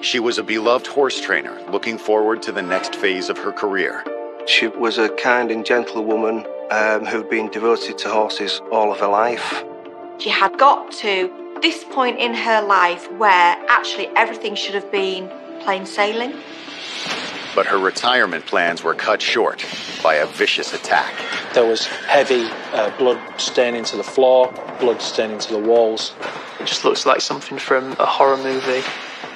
She was a beloved horse trainer, looking forward to the next phase of her career. She was a kind and gentle woman who'd been devoted to horses all of her life. She had got to this point in her life where actually everything should have been plain sailing. But her retirement plans were cut short by a vicious attack. There was heavy blood staining to the floor, blood staining to the walls. It just looks like something from a horror movie.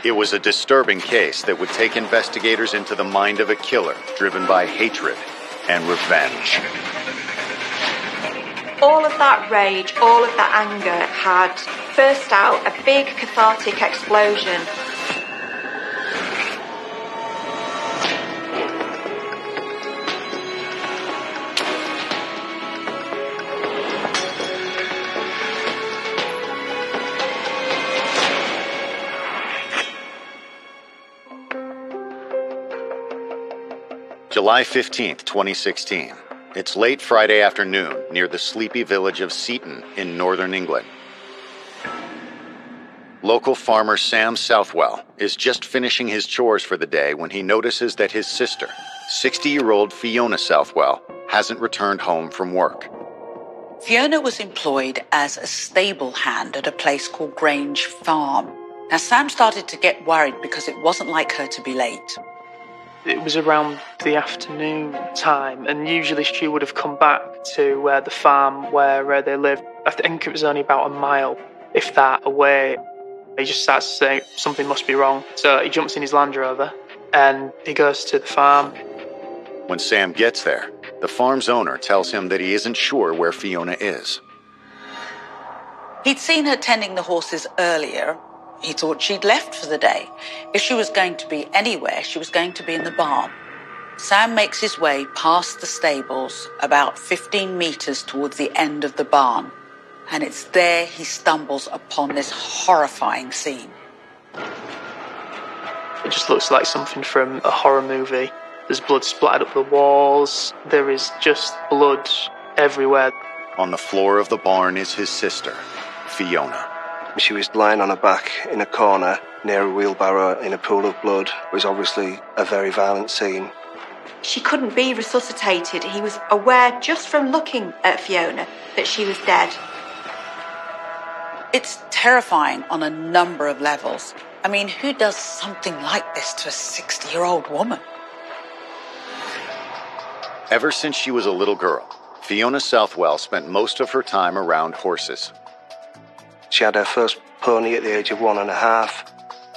It was a disturbing case that would take investigators into the mind of a killer driven by hatred and revenge. All of that rage, all of that anger had burst out a big cathartic explosion. July 15th, 2016. It's late Friday afternoon near the sleepy village of Seaton in northern England. Local farmer Sam Southwell is just finishing his chores for the day when he notices that his sister, 60-year-old Fiona Southwell, hasn't returned home from work. Fiona was employed as a stable hand at a place called Grange Farm. Now, Sam started to get worried because it wasn't like her to be late. It was around the afternoon time, and usually she would have come back to the farm where they lived. I think it was only about a mile, if that, away. He just starts to say something must be wrong. So he jumps in his Land Rover and he goes to the farm. When Sam gets there, the farm's owner tells him that he isn't sure where Fiona is. He'd seen her tending the horses earlier. He thought she'd left for the day. If she was going to be anywhere, she was going to be in the barn. Sam makes his way past the stables, about 15 metres towards the end of the barn. And it's there he stumbles upon this horrifying scene. It just looks like something from a horror movie. There's blood splattered up the walls. There is just blood everywhere. On the floor of the barn is his sister, Fiona. She was lying on her back in a corner near a wheelbarrow in a pool of blood. It was obviously a very violent scene. She couldn't be resuscitated. He was aware just from looking at Fiona that she was dead. It's terrifying on a number of levels. I mean, who does something like this to a 60-year-old woman? Ever since she was a little girl, Fiona Southwell spent most of her time around horses. She had her first pony at the age of 1.5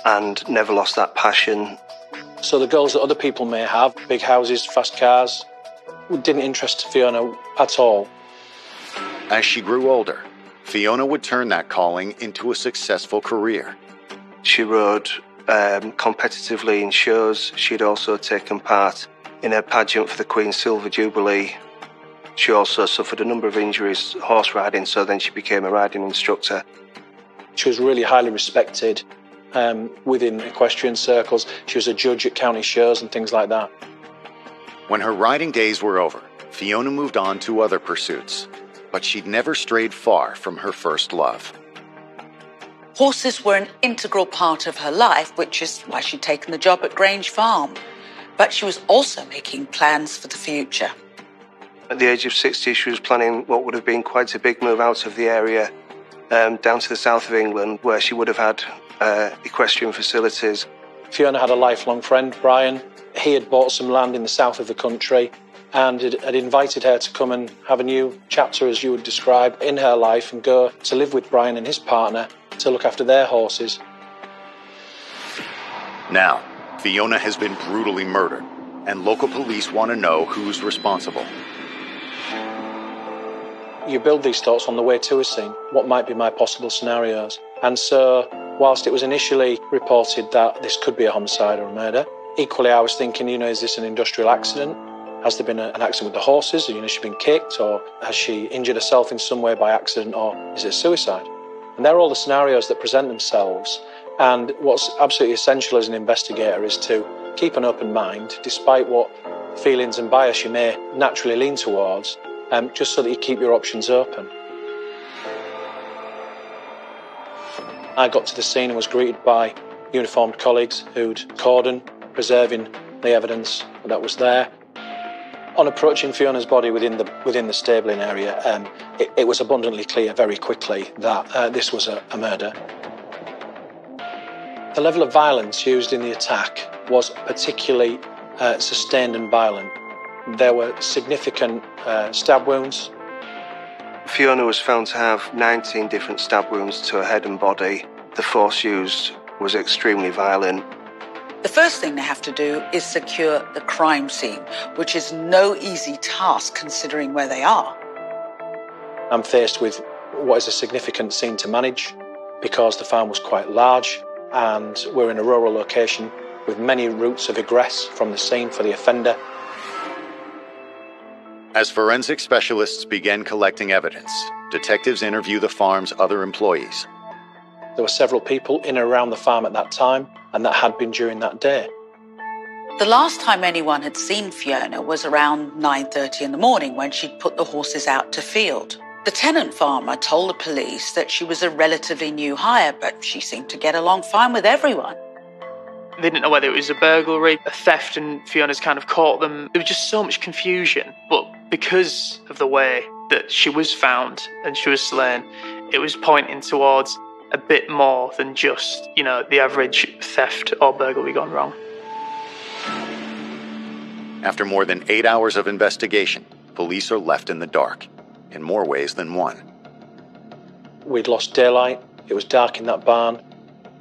and never lost that passion. So the goals that other people may have, big houses, fast cars, didn't interest Fiona at all. As she grew older, Fiona would turn that calling into a successful career. She rode competitively in shows. She'd also taken part in a pageant for the Queen's Silver Jubilee. She also suffered a number of injuries horse riding, so then she became a riding instructor. She was really highly respected within equestrian circles. She was a judge at county shows and things like that. When her riding days were over, Fiona moved on to other pursuits, but she'd never strayed far from her first love. Horses were an integral part of her life, which is why she'd taken the job at Grange Farm. But she was also making plans for the future. At the age of 60, she was planning what would have been quite a big move out of the area, down to the south of England, where she would have had equestrian facilities. Fiona had a lifelong friend, Brian. He had bought some land in the south of the country and had invited her to come and have a new chapter, as you would describe, in her life and go to live with Brian and his partner to look after their horses. Now, Fiona has been brutally murdered, and local police want to know who's responsible. You build these thoughts on the way to a scene. What might be my possible scenarios? And so, whilst it was initially reported that this could be a homicide or a murder, equally I was thinking, is this an industrial accident? Has there been an accident with the horses? Has she been kicked? Or has she injured herself in some way by accident? Or is it suicide? And they're all the scenarios that present themselves. And what's absolutely essential as an investigator is to keep an open mind, despite what feelings and bias you may naturally lean towards, just so that you keep your options open. I got to the scene and was greeted by uniformed colleagues who'd cordoned, preserving the evidence that was there. On approaching Fiona's body within the stabling area, it was abundantly clear very quickly that this was a murder. The level of violence used in the attack was particularly sustained and violent. There were significant stab wounds. Fiona was found to have 19 different stab wounds to her head and body. The force used was extremely violent. The first thing they have to do is secure the crime scene, which is no easy task considering where they are. I'm faced with what is a significant scene to manage because the farm was quite large and we're in a rural location with many routes of egress from the scene for the offender. As forensic specialists began collecting evidence, detectives interview the farm's other employees. There were several people in and around the farm at that time, and that had been during that day. The last time anyone had seen Fiona was around 9:30 in the morning when she'd put the horses out to field. The tenant farmer told the police that she was a relatively new hire, but she seemed to get along fine with everyone. They didn't know whether it was a burglary, a theft, and Fiona's kind of caught them. There was just so much confusion. But because of the way that she was found and she was slain, it was pointing towards a bit more than just, the average theft or burglary gone wrong. After more than 8 hours of investigation, police are left in the dark, in more ways than one. We'd lost daylight. It was dark in that barn.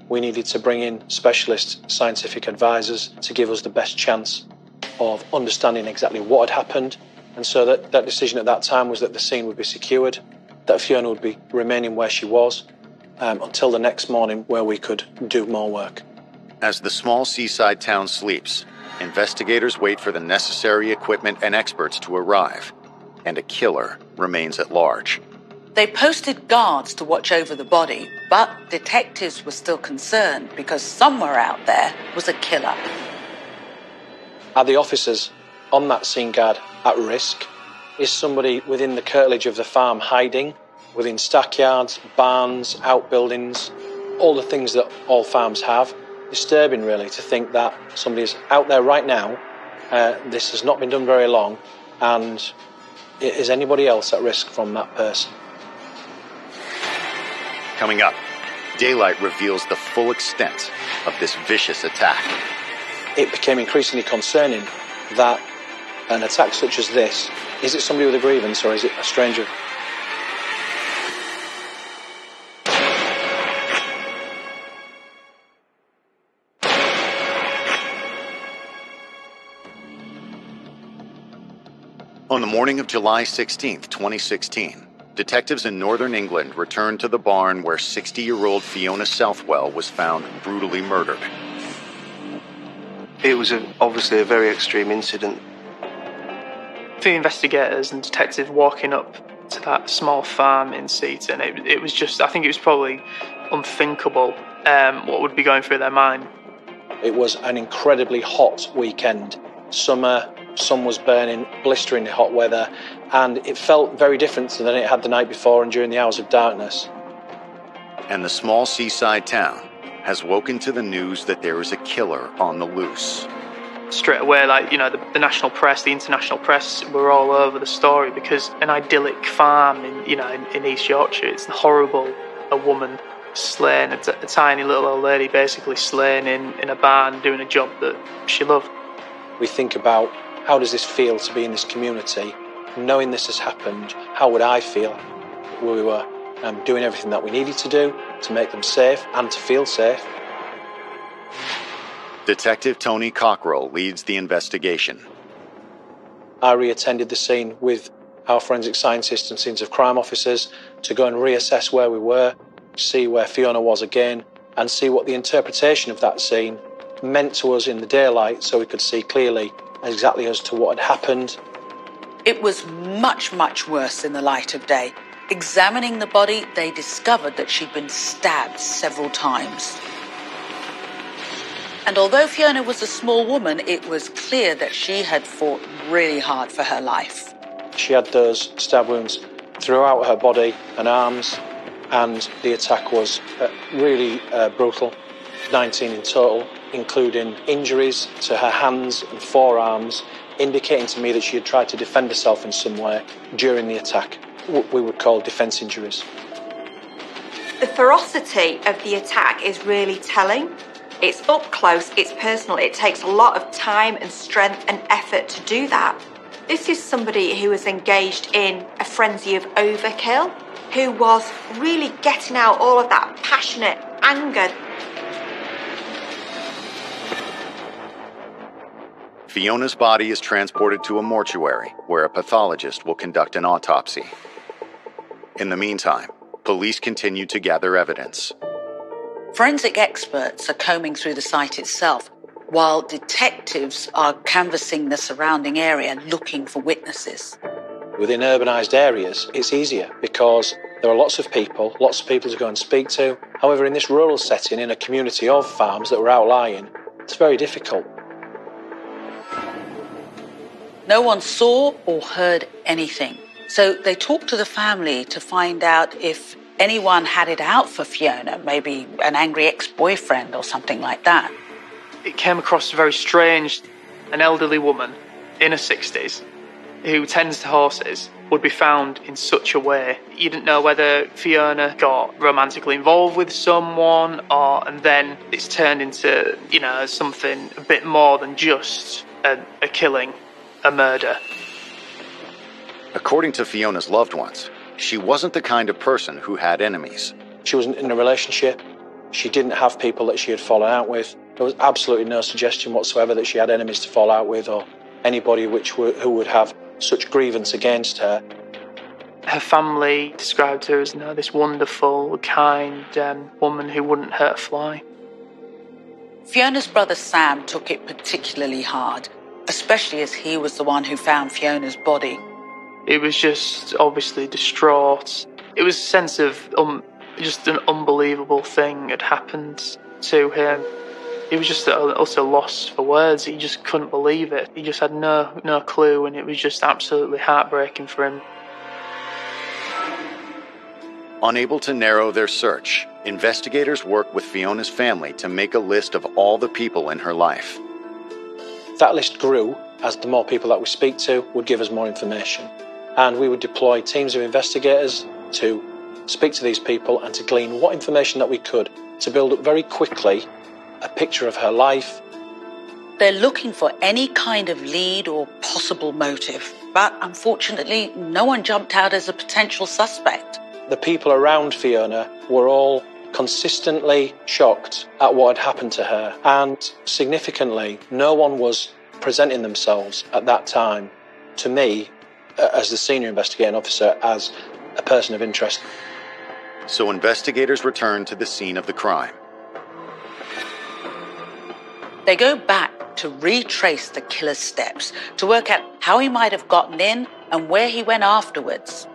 We needed to bring in specialist scientific advisors to give us the best chance of understanding exactly what had happened. And so that decision at that time was that the scene would be secured, that Fiona would be remaining where she was until the next morning where we could do more work. As the small seaside town sleeps, investigators wait for the necessary equipment and experts to arrive, and a killer remains at large. They posted guards to watch over the body, but detectives were still concerned because somewhere out there was a killer. Are the officers on that scene guard at risk? Is somebody within the curtilage of the farm hiding? Within stackyards, barns, outbuildings, all the things that all farms have? Disturbing, really, to think that somebody's out there right now. This has not been done very long, and is anybody else at risk from that person? Coming up, daylight reveals the full extent of this vicious attack. It became increasingly concerning that an attack such as this, is it somebody with a grievance or is it a stranger? On the morning of July 16th, 2016, detectives in northern England returned to the barn where 60-year-old Fiona Southwell was found brutally murdered. It was obviously a very extreme incident. The investigators and detectives walking up to that small farm in Seaton, it was just, I think it was probably unthinkable what would be going through their mind. It was an incredibly hot weekend. Summer, sun was burning, blisteringly hot weather, and it felt very different than it had the night before and during the hours of darkness. And the small seaside town has woken to the news that there is a killer on the loose. Straight away, the national press, the international press were all over the story because an idyllic farm in East Yorkshire, it's horrible. A woman slain, a tiny little old lady basically slain in a barn doing a job that she loved. We think about, how does this feel to be in this community? Knowing this has happened, how would I feel? We were doing everything that we needed to do to make them safe and to feel safe. Detective Tony Cockrell leads the investigation. I re-attended the scene with our forensic scientists and scenes of crime officers to go and reassess where we were, see where Fiona was again, and see what the interpretation of that scene meant to us in the daylight so we could see clearly exactly as to what had happened. It was much, much worse in the light of day. Examining the body, they discovered that she'd been stabbed several times. And although Fiona was a small woman, it was clear that she had fought really hard for her life. She had those stab wounds throughout her body and arms, and the attack was really brutal. 19 in total, including injuries to her hands and forearms, indicating to me that she had tried to defend herself in some way during the attack. What we would call defence injuries. The ferocity of the attack is really telling. It's up close, it's personal, it takes a lot of time and strength and effort to do that. This is somebody who was engaged in a frenzy of overkill, who was really getting out all of that passionate anger. Fiona's body is transported to a mortuary where a pathologist will conduct an autopsy. In the meantime, police continue to gather evidence. Forensic experts are combing through the site itself, while detectives are canvassing the surrounding area looking for witnesses. Within urbanised areas, it's easier because there are lots of people to go and speak to. However, in this rural setting, in a community of farms that were outlying, it's very difficult. No one saw or heard anything, so they talked to the family to find out if anyone had it out for Fiona, maybe an angry ex-boyfriend or something like that. It came across very strange. An elderly woman in her 60s who tends to horses would be found in such a way. You didn't know whether Fiona got romantically involved with someone and then it's turned into, something a bit more than just a killing, a murder. According to Fiona's loved ones, she wasn't the kind of person who had enemies. She wasn't in a relationship. She didn't have people that she had fallen out with. There was absolutely no suggestion whatsoever that she had enemies to fall out with or anybody who would have such grievance against her. Her family described her as this wonderful, kind woman who wouldn't hurt a fly. Fiona's brother Sam took it particularly hard, especially as he was the one who found Fiona's body. It was just obviously distraught. It was a sense of just an unbelievable thing had happened to him. He was just also lost for words. He just couldn't believe it. He just had no clue, and it was just absolutely heartbreaking for him. Unable to narrow their search, investigators work with Fiona's family to make a list of all the people in her life. That list grew as the more people that we speak to would give us more information. And we would deploy teams of investigators to speak to these people and to glean what information that we could to build up very quickly a picture of her life. They're looking for any kind of lead or possible motive, but unfortunately, no one jumped out as a potential suspect. The people around Fiona were all consistently shocked at what had happened to her, and significantly, no one was presenting themselves at that time to me as the senior investigating officer as a person of interest. So investigators return to the scene of the crime. They go back to retrace the killer's steps to work out how he might have gotten in and where he went afterwards.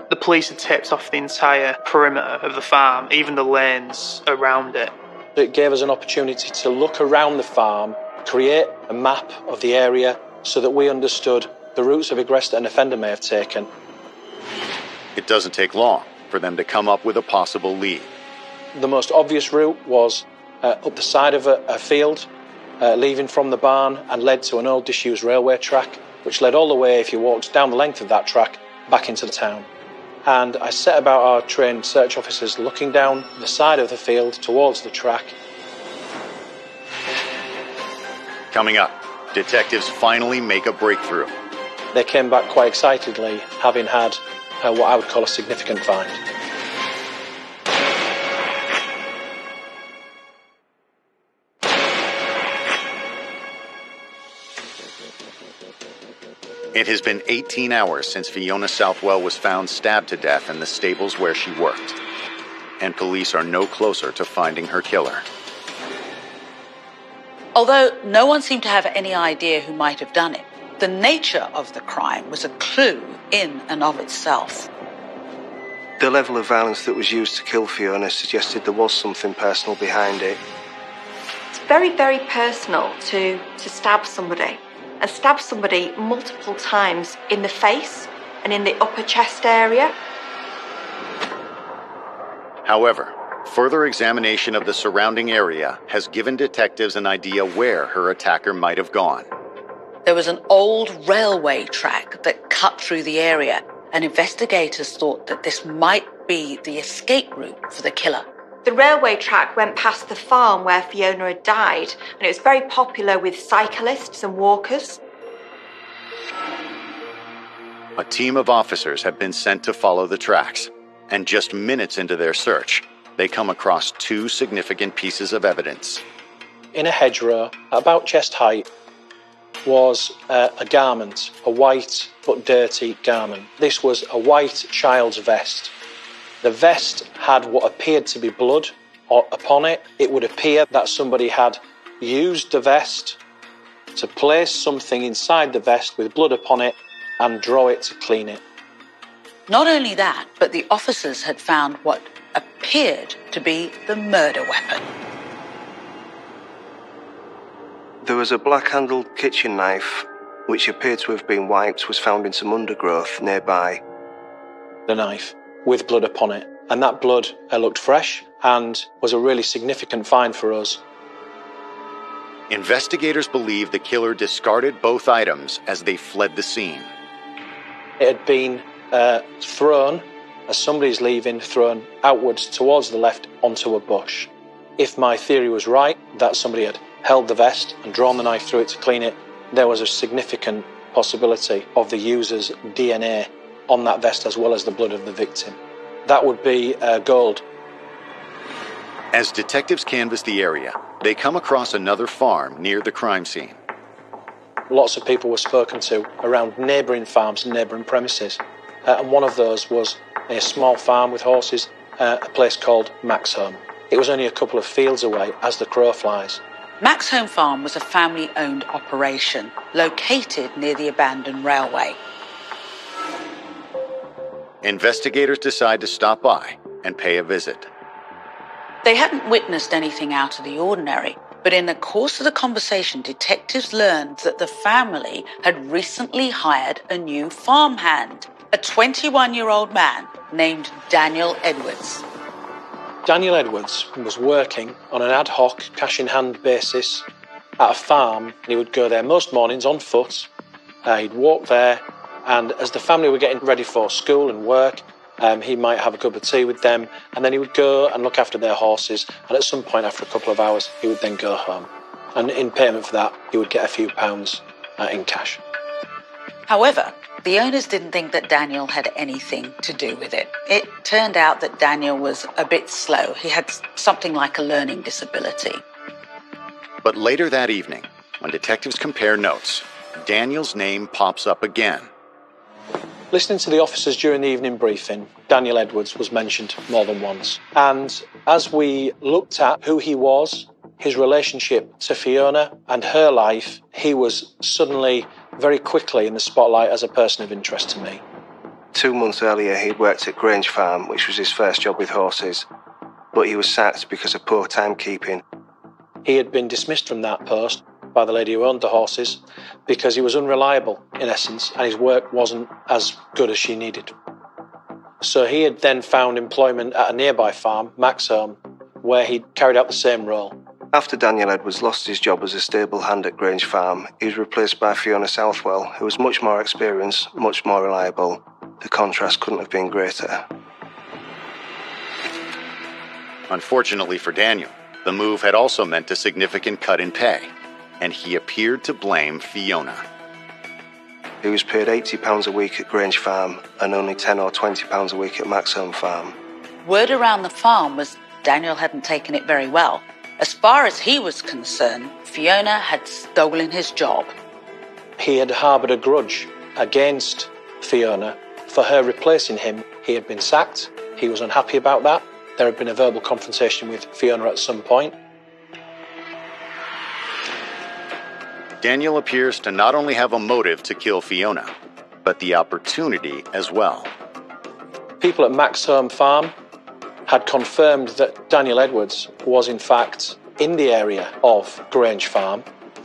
The police had taped off the entire perimeter of the farm, even the lanes around it. It gave us an opportunity to look around the farm, create a map of the area so that we understood the routes of egress that an offender may have taken. It doesn't take long for them to come up with a possible lead. The most obvious route was up the side of a field, leaving from the barn, and led to an old disused railway track, which led all the way, if you walked down the length of that track, back into the town. And I set about our trained search officers looking down the side of the field towards the track. Coming up, detectives finally make a breakthrough. They came back quite excitedly, having had what I would call a significant find. It has been 18 hours since Fiona Southwell was found stabbed to death in the stables where she worked, and police are no closer to finding her killer. Although no one seemed to have any idea who might have done it, the nature of the crime was a clue in and of itself. The level of violence that was used to kill Fiona suggested there was something personal behind it. It's very, very personal to stab somebody, and stab somebody multiple times in the face and in the upper chest area. However, Further examination of the surrounding area has given detectives an idea where her attacker might have gone. There was an old railway track that cut through the area, and investigators thought that this might be the escape route for the killer. The railway track went past the farm where Fiona had died, and it was very popular with cyclists and walkers. A team of officers have been sent to follow the tracks, and just minutes into their search, they come across two significant pieces of evidence. In a hedgerow, about chest height, was a garment, a white but dirty garment. This was a white child's vest. The vest had what appeared to be blood upon it. It would appear that somebody had used the vest to place something inside the vest with blood upon it and draw it to clean it. Not only that, but the officers had found what appeared to be the murder weapon. There was a black-handled kitchen knife, which appeared to have been wiped, was found in some undergrowth nearby. The knife with blood upon it, and that blood looked fresh and was a really significant find for us. Investigators believe the killer discarded both items as they fled the scene. It had been thrown, as somebody's leaving, thrown outwards towards the left onto a bush. If my theory was right, that somebody had held the vest and drawn the knife through it to clean it, there was a significant possibility of the user's DNA on that vest as well as the blood of the victim. That would be gold. As detectives canvass the area, they come across another farm near the crime scene. Lots of people were spoken to around neighbouring farms and neighbouring premises. And one of those was a small farm with horses, a place called Max Home. It was only a couple of fields away as the crow flies. Max Home Farm was a family-owned operation located near the abandoned railway. Investigators decide to stop by and pay a visit. They hadn't witnessed anything out of the ordinary, but in the course of the conversation, detectives learned that the family had recently hired a new farmhand, a 21-year-old man named Daniel Edwards. Daniel Edwards was working on an ad hoc, cash-in-hand basis at a farm. He would go there most mornings on foot. He'd walk there, and as the family were getting ready for school and work, he might have a cup of tea with them, and then he would go and look after their horses, and at some point after a couple of hours, he would then go home. And in payment for that, he would get a few pounds in cash. However, the owners didn't think that Daniel had anything to do with it. It turned out that Daniel was a bit slow. He had something like a learning disability. But later that evening, when detectives compare notes, Daniel's name pops up again. Listening to the officers during the evening briefing, Daniel Edwards was mentioned more than once. And as we looked at who he was, his relationship to Fiona and her life, he was suddenly, very quickly in the spotlight as a person of interest to me. 2 months earlier, he'd worked at Grange Farm, which was his first job with horses, but he was sacked because of poor timekeeping. He had been dismissed from that post by the lady who owned the horses because he was unreliable, in essence, and his work wasn't as good as she needed. So he had then found employment at a nearby farm, Max Home, where he carried out the same role. After Daniel Edwards lost his job as a stable hand at Grange Farm, he was replaced by Fiona Southwell, who was much more experienced, much more reliable. The contrast couldn't have been greater. Unfortunately for Daniel, the move had also meant a significant cut in pay, and he appeared to blame Fiona. He was paid £80 a week at Grange Farm and only £10 or £20 a week at Max Home Farm. Word around the farm was Daniel hadn't taken it very well. As far as he was concerned, Fiona had stolen his job. He had harboured a grudge against Fiona for her replacing him. He had been sacked. He was unhappy about that. There had been a verbal confrontation with Fiona at some point. Daniel appears to not only have a motive to kill Fiona, but the opportunity as well. People at Max Home Farm had confirmed that Daniel Edwards was in fact in the area of Grange Farm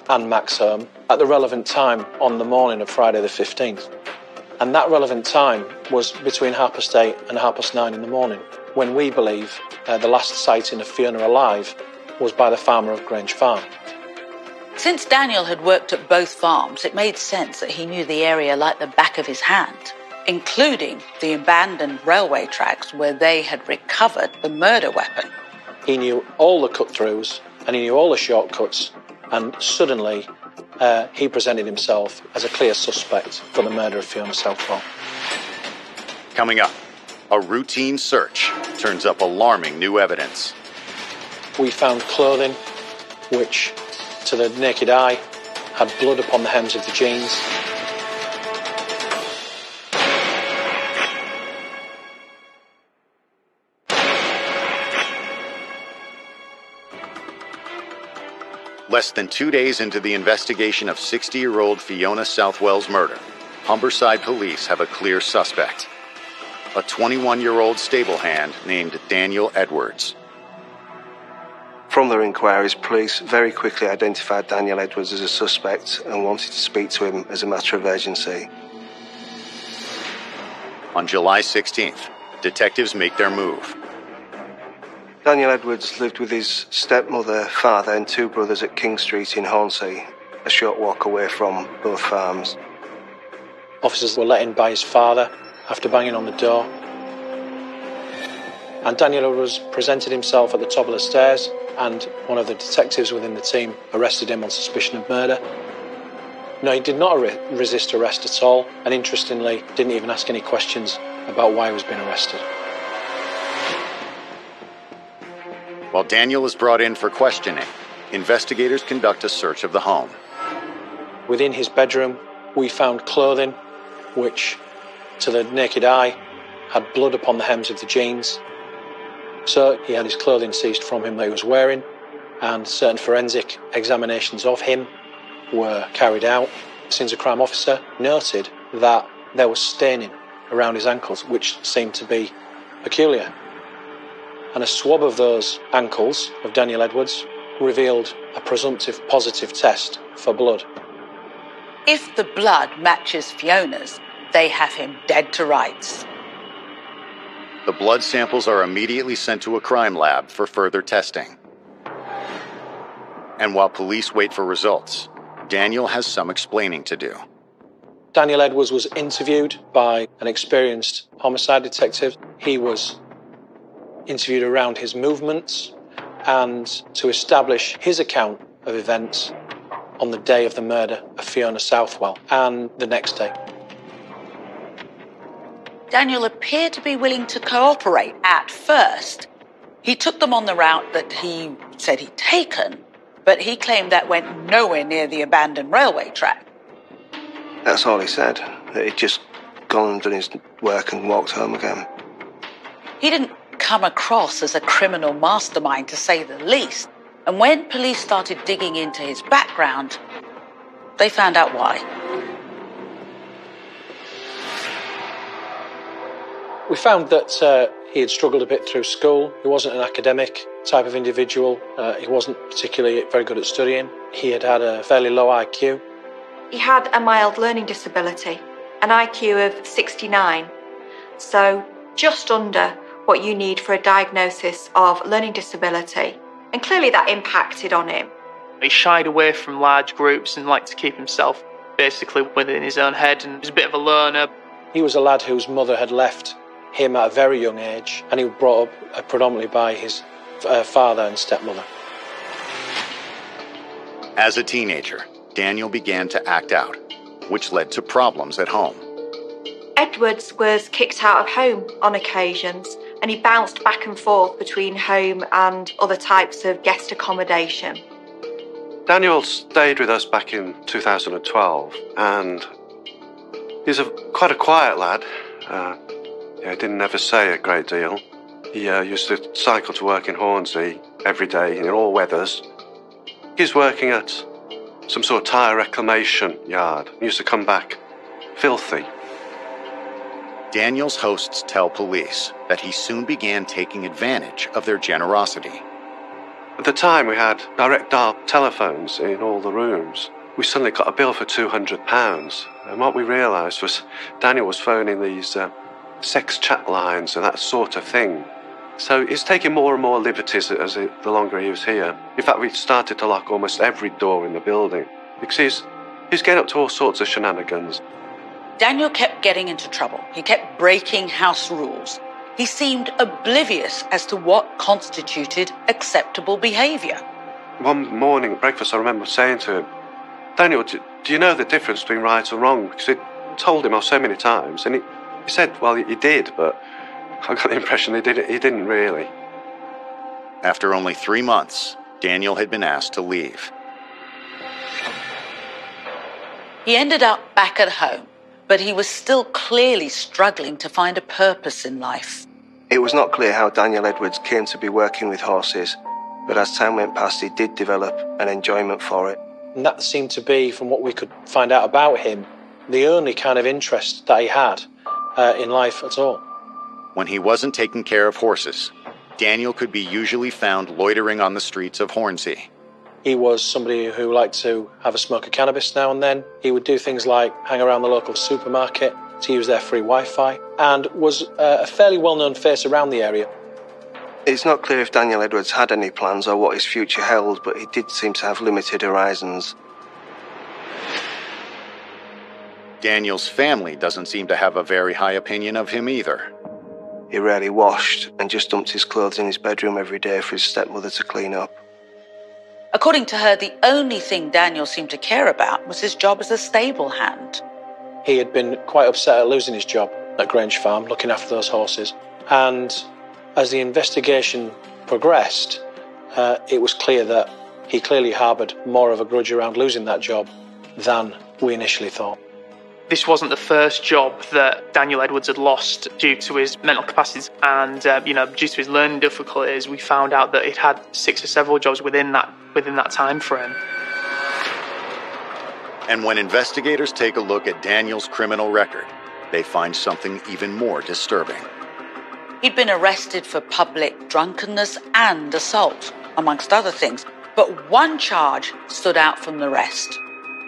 and Max Home at the relevant time on the morning of Friday the 15th. And that relevant time was between 8:30 and 9:30 in the morning, when we believe the last sighting of Fiona alive was by the farmer of Grange Farm. Since Daniel had worked at both farms, it made sense that he knew the area like the back of his hand, including the abandoned railway tracks where they had recovered the murder weapon. He knew all the cut-throughs and he knew all the shortcuts, and suddenly he presented himself as a clear suspect for the murder of Fiona Southwell. Coming up, a routine search turns up alarming new evidence. We found clothing which, to the naked eye, had blood upon the hems of the jeans. Less than 2 days into the investigation of 60-year-old Fiona Southwell's murder, Humberside police have a clear suspect. A 21-year-old stable hand named Daniel Edwards. From their inquiries, police very quickly identified Daniel Edwards as a suspect and wanted to speak to him as a matter of urgency. On July 16th, detectives make their move. Daniel Edwards lived with his stepmother, father and two brothers at King Street in Hornsey, a short walk away from both farms. Officers were let in by his father after banging on the door. And Daniel Edwards presented himself at the top of the stairs, and one of the detectives within the team arrested him on suspicion of murder. No, he did not resist arrest at all, and interestingly, didn't even ask any questions about why he was being arrested. While Daniel is brought in for questioning, investigators conduct a search of the home. Within his bedroom, we found clothing which, to the naked eye, had blood upon the hems of the jeans. So he had his clothing seized from him that he was wearing, and certain forensic examinations of him were carried out. Since a crime officer noted that there was staining around his ankles, which seemed to be peculiar. And a swab of those ankles of Daniel Edwards revealed a presumptive positive test for blood. If the blood matches Fiona's, they have him dead to rights. The blood samples are immediately sent to a crime lab for further testing. And while police wait for results, Daniel has some explaining to do. Daniel Edwards was interviewed by an experienced homicide detective. He was interviewed around his movements and to establish his account of events on the day of the murder of Fiona Southwell and the next day. Daniel appeared to be willing to cooperate at first. He took them on the route that he said he'd taken, but he claimed that went nowhere near the abandoned railway track. That's all he said, that he'd just gone and done his work and walked home again. He didn't come across as a criminal mastermind, to say the least. And when police started digging into his background, they found out why. We found that he had struggled a bit through school. He wasn't an academic type of individual. He wasn't particularly very good at studying. He had had a fairly low IQ. He had a mild learning disability, an IQ of 69, so just under what you need for a diagnosis of learning disability, and clearly that impacted on him. He shied away from large groups and liked to keep himself basically within his own head, and was a bit of a loner. He was a lad whose mother had left him at a very young age, and he was brought up predominantly by his father and stepmother. As a teenager, Daniel began to act out, which led to problems at home. Edwards was kicked out of home on occasions, and he bounced back and forth between home and other types of guest accommodation. Daniel stayed with us back in 2012, and he's quite a quiet lad. He didn't ever say a great deal. He used to cycle to work in Hornsey every day in all weathers. He was working at some sort of tyre reclamation yard. He used to come back filthy. Daniel's hosts tell police that he soon began taking advantage of their generosity. At the time, we had direct dial telephones in all the rooms. we suddenly got a bill for £200. And what we realised was Daniel was phoning these sex chat lines and that sort of thing. So he's taking more and more liberties the longer he was here. In fact, we started to lock almost every door in the building because he's getting up to all sorts of shenanigans. Daniel kept getting into trouble. He kept breaking house rules. He seemed oblivious as to what constituted acceptable behaviour. One morning at breakfast, I remember saying to him, Daniel, do you know the difference between right and wrong? Because I told him off so many times, and he said, well, he did, but I got the impression he didn't really. After only 3 months, Daniel had been asked to leave. He ended up back at home, but he was still clearly struggling to find a purpose in life. It was not clear how Daniel Edwards came to be working with horses, but as time went past, he did develop an enjoyment for it. And that seemed to be, from what we could find out about him, the only kind of interest that he had in life at all. When he wasn't taking care of horses, Daniel could be usually found loitering on the streets of Hornsey. He was somebody who liked to have a smoke of cannabis now and then. He would do things like hang around the local supermarket to use their free Wi-Fi, and was a fairly well-known face around the area. It's not clear if Daniel Edwards had any plans or what his future held, but he did seem to have limited horizons. Daniel's family doesn't seem to have a very high opinion of him either. He rarely washed and just dumped his clothes in his bedroom every day for his stepmother to clean up. According to her, the only thing Daniel seemed to care about was his job as a stable hand. He had been quite upset at losing his job at Grange Farm, looking after those horses, and as the investigation progressed, it was clear that he clearly harboured more of a grudge around losing that job than we initially thought. This wasn't the first job that Daniel Edwards had lost due to his mental capacities and, due to his learning difficulties. We found out that he'd had 6 or several jobs within that time frame. And when investigators take a look at Daniel's criminal record, they find something even more disturbing. He'd been arrested for public drunkenness and assault, amongst other things, but one charge stood out from the rest.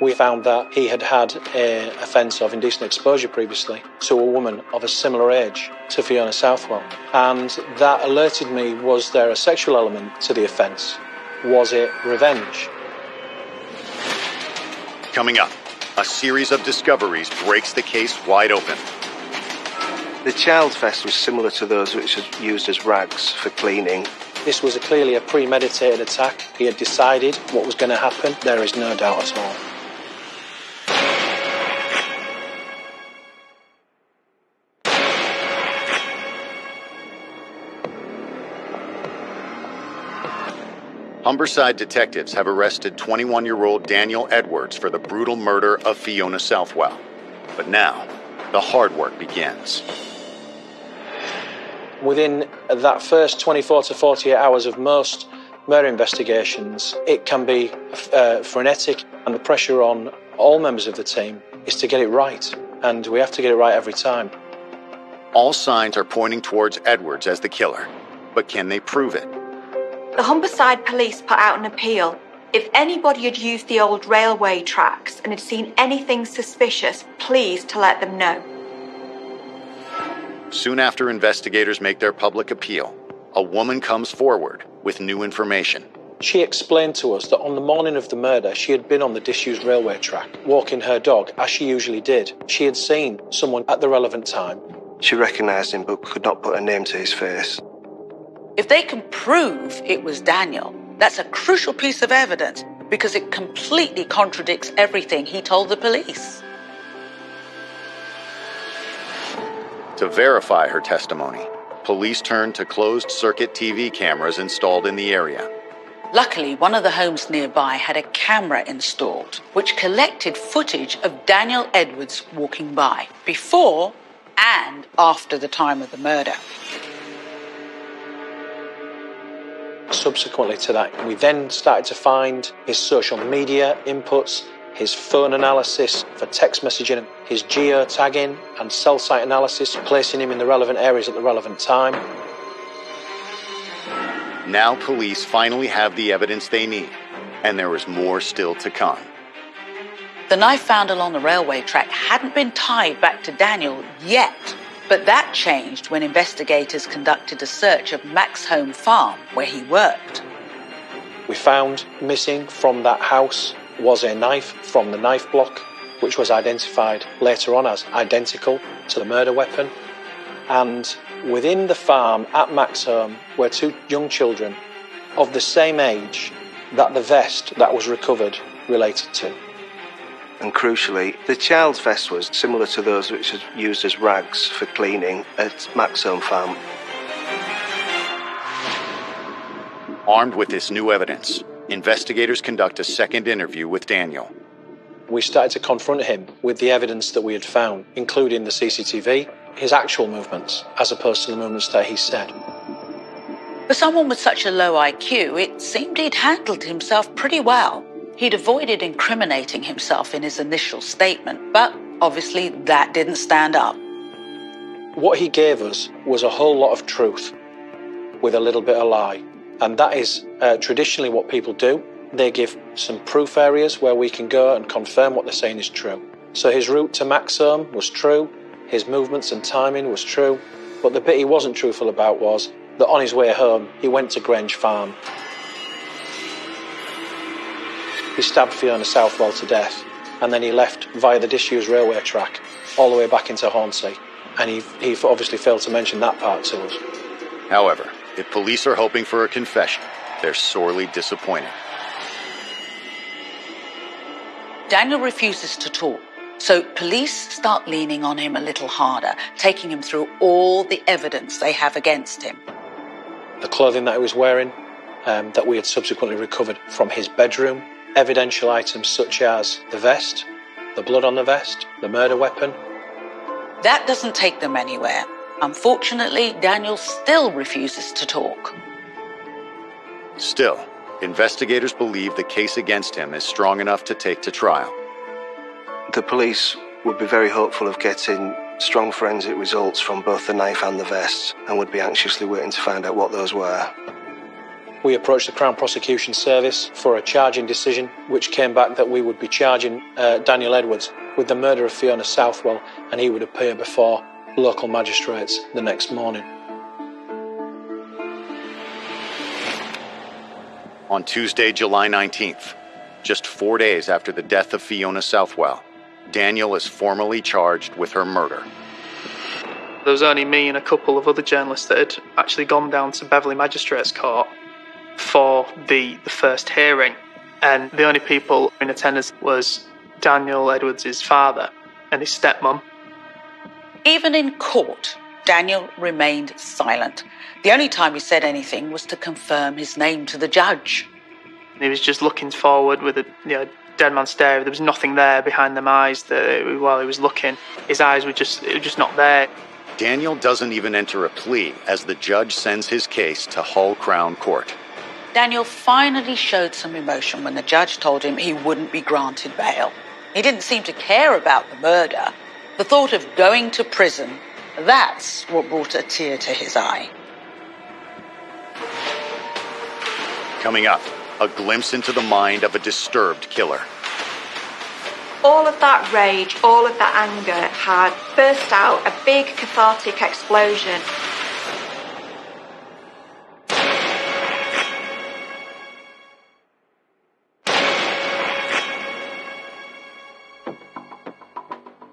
We found that he had had an offence of indecent exposure previously to a woman of a similar age to Fiona Southwell. And that alerted me, was there a sexual element to the offence? Was it revenge? Coming up, a series of discoveries breaks the case wide open. The child's vest was similar to those which are used as rags for cleaning. This was clearly a premeditated attack. He had decided what was going to happen. There is no doubt at all. Humberside detectives have arrested 21-year-old Daniel Edwards for the brutal murder of Fiona Southwell. But now, the hard work begins. Within that first 24 to 48 hours of most murder investigations, it can be frenetic, and the pressure on all members of the team is to get it right, and we have to get it right every time. All signs are pointing towards Edwards as the killer, but can they prove it? The Humberside police put out an appeal. If anybody had used the old railway tracks and had seen anything suspicious, please to let them know. Soon after investigators make their public appeal, a woman comes forward with new information. She explained to us that on the morning of the murder, she had been on the disused railway track, walking her dog, as she usually did. She had seen someone at the relevant time. She recognised him but could not put a name to his face. If they can prove it was Daniel, that's a crucial piece of evidence because it completely contradicts everything he told the police. To verify her testimony, police turned to closed-circuit TV cameras installed in the area. Luckily, one of the homes nearby had a camera installed, which collected footage of Daniel Edwards walking by, before and after the time of the murder. Subsequently to that, we then started to find his social media inputs, his phone analysis for text messaging, his geo-tagging and cell site analysis, placing him in the relevant areas at the relevant time. Now police finally have the evidence they need, and there is more still to come. The knife found along the railway track hadn't been tied back to Daniel yet, but that changed when investigators conducted a search of Mac's home farm where he worked. We found missing from that house was a knife from the knife block, which was identified later on as identical to the murder weapon. And within the farm at Mac's home were two young children of the same age that the vest that was recovered related to. And crucially, the child's vest was similar to those which was used as rags for cleaning at Mac's home farm. Armed with this new evidence, investigators conduct a second interview with Daniel. We started to confront him with the evidence that we had found, including the CCTV, his actual movements, as opposed to the movements that he said. For someone with such a low IQ, it seemed he'd handled himself pretty well. He'd avoided incriminating himself in his initial statement, but obviously that didn't stand up. What he gave us was a whole lot of truth with a little bit of lie. And that is traditionally what people do. They give some proof areas where we can go and confirm what they're saying is true. So his route to Mac's home was true, his movements and timing was true, but the bit he wasn't truthful about was that on his way home, he went to Grange Farm. He stabbed Fiona Southwell to death, and then he left via the disused railway track all the way back into Hornsey, and he obviously failed to mention that part to us. However, if police are hoping for a confession, they're sorely disappointed. Daniel refuses to talk, so police start leaning on him a little harder, taking him through all the evidence they have against him. The clothing that he was wearing, that we had subsequently recovered from his bedroom, evidential items such as the vest, the blood on the vest, the murder weapon. That doesn't take them anywhere. Unfortunately, Daniel still refuses to talk. Still, investigators believe the case against him is strong enough to take to trial. The police would be very hopeful of getting strong forensic results from both the knife and the vest, and would be anxiously waiting to find out what those were. We approached the Crown Prosecution Service for a charging decision, which came back that we would be charging Daniel Edwards with the murder of Fiona Southwell, and he would appear before local magistrates the next morning. On Tuesday, July 19th, just 4 days after the death of Fiona Southwell, Daniel is formally charged with her murder. There was only me and a couple of other journalists that had actually gone down to Beverley Magistrates Court for the first hearing, and the only people in attendance was Daniel Edwards' father and his stepmom. Even in court, Daniel remained silent. The only time he said anything was to confirm his name to the judge. He was just looking forward with a dead man stare. There was nothing there behind them eyes while he was looking. His eyes were just not there. Daniel doesn't even enter a plea as the judge sends his case to Hull Crown Court. Daniel finally showed some emotion when the judge told him he wouldn't be granted bail. He didn't seem to care about the murder. The thought of going to prison, that's what brought a tear to his eye. Coming up, a glimpse into the mind of a disturbed killer. All of that rage, all of that anger had burst out, a big cathartic explosion.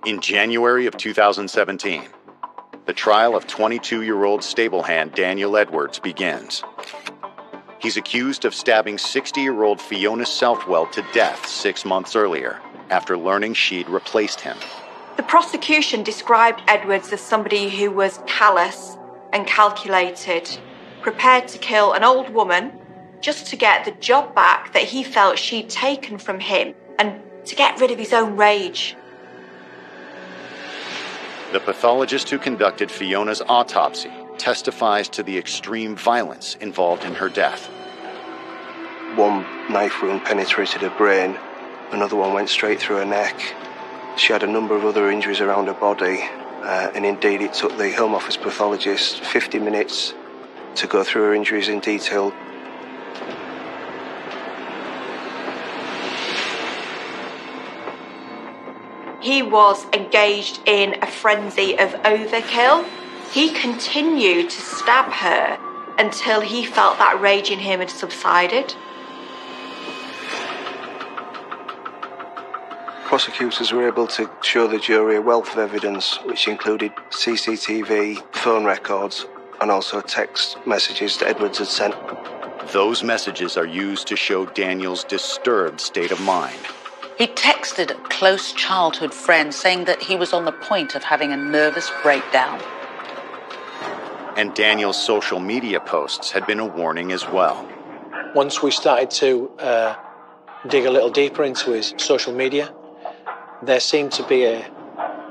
In January of 2017, the trial of 22-year-old stable hand Daniel Edwards begins. He's accused of stabbing 60-year-old Fiona Southwell to death 6 months earlier, after learning she'd replaced him. The prosecution described Edwards as somebody who was callous and calculated, prepared to kill an old woman just to get the job back that he felt she'd taken from him and to get rid of his own rage. The pathologist who conducted Fiona's autopsy testifies to the extreme violence involved in her death. One knife wound penetrated her brain, another one went straight through her neck. She had a number of other injuries around her body, and indeed it took the Home Office pathologist 50 minutes to go through her injuries in detail. he was engaged in a frenzy of overkill. He continued to stab her until he felt that rage in him had subsided. Prosecutors were able to show the jury a wealth of evidence, which included CCTV, phone records, and also text messages that Edwards had sent. Those messages are used to show Daniel's disturbed state of mind. He texted a close childhood friend saying that he was on the point of having a nervous breakdown. And Daniel's social media posts had been a warning as well. Once we started to dig a little deeper into his social media, there seemed to be a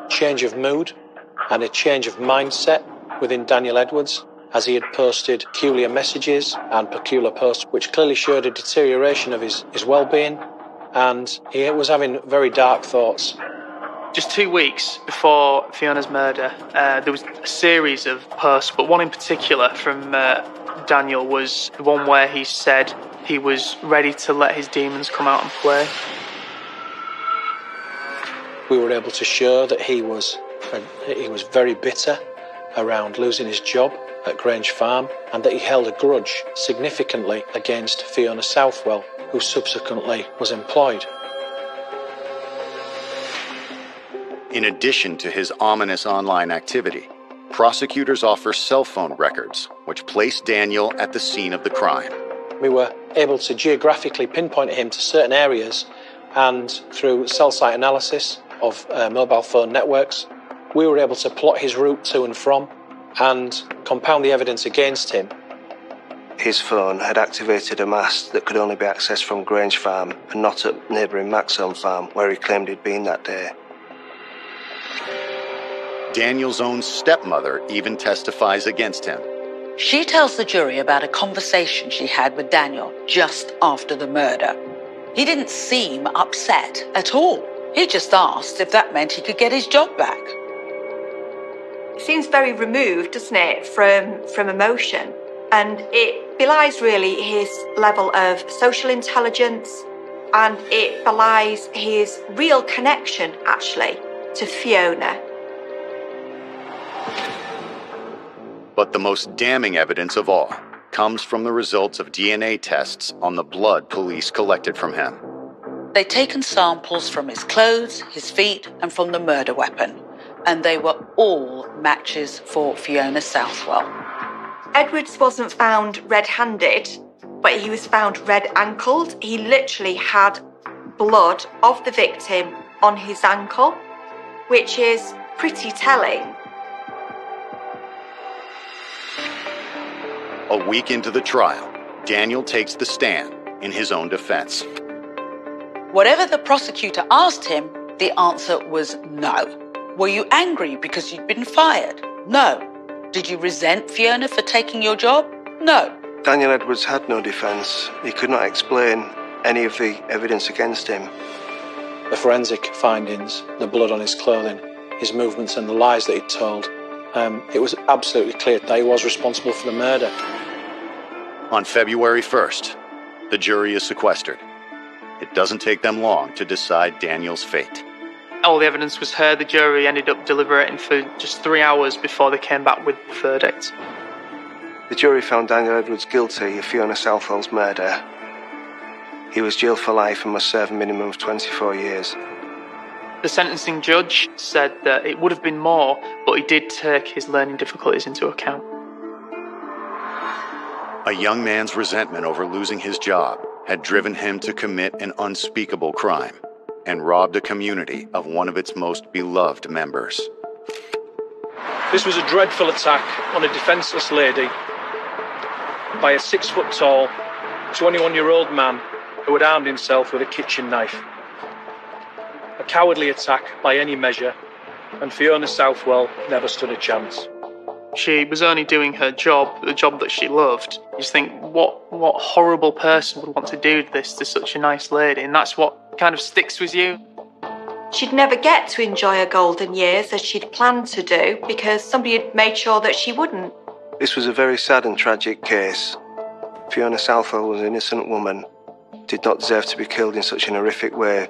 change of mood and a change of mindset within Daniel Edwards, as he had posted peculiar messages and peculiar posts which clearly showed a deterioration of his well-being, and he was having very dark thoughts. Just 2 weeks before Fiona's murder, there was a series of posts, but one in particular from Daniel was the one where he said he was ready to let his demons come out and play. We were able to show that he was very bitter around losing his job at Grange Farm, and that he held a grudge significantly against Fiona Southwell, who subsequently was employed. In addition to his ominous online activity, prosecutors offer cell phone records, which place Daniel at the scene of the crime. We were able to geographically pinpoint him to certain areas, and through cell site analysis of mobile phone networks, we were able to plot his route to and from and compound the evidence against him. His phone had activated a mast that could only be accessed from Grange Farm and not at neighbouring Maxholm Farm, where he claimed he'd been that day. Daniel's own stepmother even testifies against him. She tells the jury about a conversation she had with Daniel just after the murder. He didn't seem upset at all. He just asked if that meant he could get his job back. It seems very removed, doesn't it, from emotion, and it belies really his level of social intelligence, and it belies his real connection, actually, to Fiona. But the most damning evidence of all comes from the results of DNA tests on the blood police collected from him. They'd taken samples from his clothes, his feet, and from the murder weapon, and they were all matches for Fiona Southwell. Edwards wasn't found red-handed, but he was found red-ankled. He literally had blood of the victim on his ankle, which is pretty telling. A week into the trial, Daniel takes the stand in his own defense. Whatever the prosecutor asked him, the answer was no. Were you angry because you'd been fired? No. Did you resent Fiona for taking your job? No. Daniel Edwards had no defence. He could not explain any of the evidence against him. The forensic findings, the blood on his clothing, his movements and the lies that he'd told, it was absolutely clear that he was responsible for the murder. On February 1st, the jury is sequestered. It doesn't take them long to decide Daniel's fate. All the evidence was heard. The jury ended up deliberating for just 3 hours before they came back with the verdict. The jury found Daniel Edwards guilty of Fiona Southwell's murder. He was jailed for life and must serve a minimum of 24 years. The sentencing judge said that it would have been more, but he did take his learning difficulties into account. A young man's resentment over losing his job had driven him to commit an unspeakable crime and robbed a community of one of its most beloved members. This was a dreadful attack on a defenceless lady by a 6-foot-tall, 21-year-old man who had armed himself with a kitchen knife. A cowardly attack by any measure, and Fiona Southwell never stood a chance. She was only doing her job, the job that she loved. You just think, what horrible person would want to do this to such a nice lady? And that's what kind of sticks with you. She'd never get to enjoy her golden years as she'd planned to do because somebody had made sure that she wouldn't. This was a very sad and tragic case. Fiona Southwell was an innocent woman, did not deserve to be killed in such an horrific way